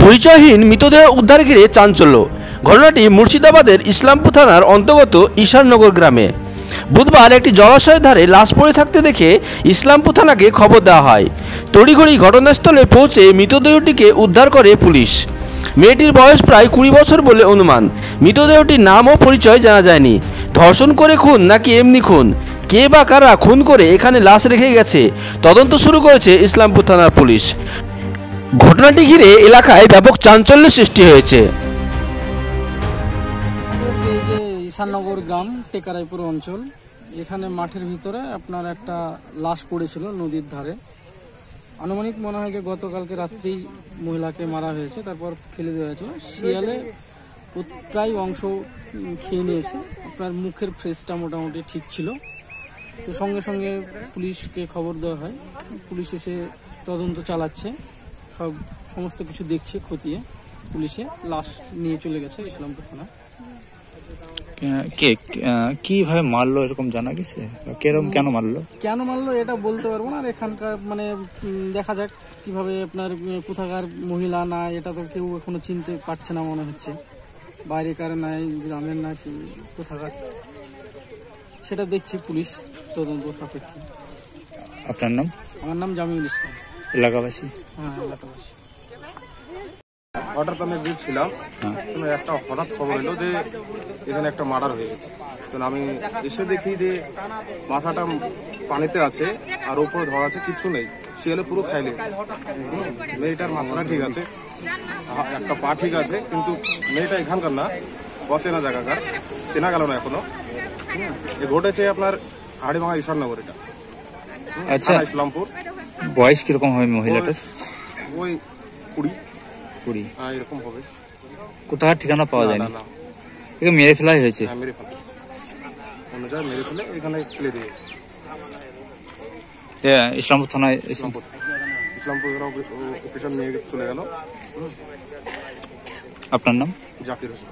পরিচয়হীন মৃতদেহ উদ্ধার ঘিরে চাঞ্চল্য। ঘটনাটি মুর্শিদাবাদের ইসলামপুর থানার অন্তর্গত ঈশাননগর গ্রামে। বুধবার একটি জলাশয়ের ধারে লাশ পড়ে থাকতে দেখে ইসলামপুর থানাকে খবর দেওয়া হয়। তড়িঘড়ি ঘটনাস্থলে পৌঁছে মৃতদেহটিকে উদ্ধার করে পুলিশ। মেয়েটির বয়স প্রায় 20 বছর বলে অনুমান। মৃতদেহটির নাম ও পরিচয় জানা যায়নি। ধর্ষণ করে খুন নাকি এমনি খুন, কে বা কারা খুন করে এখানে লাশ রেখে গেছে, তদন্ত শুরু করেছে ইসলামপুর থানার পুলিশ। ঘটনাটি ঘিরে এলাকায় ব্যাপক চাঞ্চল্যের সৃষ্টি হয়েছে। এই যে ঈশাননগর গ্রাম টেকারাইপুর অঞ্চল, এখানে মাঠের ভিতরে আপনার একটা লাশ পড়েছিল নদীর ধারে। আনুমানিক মনে হয় যে গতকালকে রাত্রেই মহিলাকে মারা হয়েছে, তারপর ফেলে দেওয়া হয়েছিল। শিয়ালে প্রায় অংশ খেয়ে নিয়েছে। আপনার মুখের ফেসটা মোটামুটি ঠিক ছিল। তো সঙ্গে সঙ্গে পুলিশকে খবর দেওয়া হয়। পুলিশ এসে তদন্ত চালাচ্ছে, সমস্ত কিছু দেখছে, খতিয়ে পুলিশে লাশ নিয়ে চলে গেছে ইসলামপুর থানা। কিভাবে মারলো এরকম জানা গেছে? কেন মারলো এটা বলতে পারবো না। আর এখানকার দেখা যাক কিভাবে আপনার কোথাকার মহিলা না, এটা তো কেউ এখনো চিনতে পারছে না মনে হচ্ছে। বাইরেকার নাই, গ্রামের না কি কোথাকার, সেটা দেখছি পুলিশ তদন্ত সাপেক্ষে। আপনার নাম? আমার নাম জামিউল ইসলাম। এলাকাবাসী? হ্যাঁ, এলাকাবাসী। হঠাৎ আমি ছিলাম, একটা হঠাৎ খবর এলো যে এখানে একটা মার্ডার হয়ে গেছে। তো আমি এসে দেখি যে মাথাটা পানিতে আছে আর উপরে ধরা আছে, কিচ্ছু নেই। শিয়ালে পুরো খাই লেগেছে। মেয়েটার মাথাটা ঠিক আছে, একটা পা ঠিক আছে, কিন্তু মেয়েটা এখানকার না, অচেনা জায়গাকার, চেনা গেল না এখনো। ঘটেছে আপনার হাড়িভাঙা ঈশাননগর, এটা আচ্ছা ইসলামপুর। বয়স কিরকম হবে মহিলাটার? ওই 20 এরকম হবে। কোথাও ঠিকানা পাওয়া যায়নি। একে মেরে ফেলাই হয়েছে? মেরে ফেলা অন্য জায়গায় মেরে ফেলে এখানে ফেলে দিয়েছে। ইসলামপুর থানায় ইসলামপুর অফিসার নিয়ে চলে গেল। আপনার নাম? জাকির হোসেন।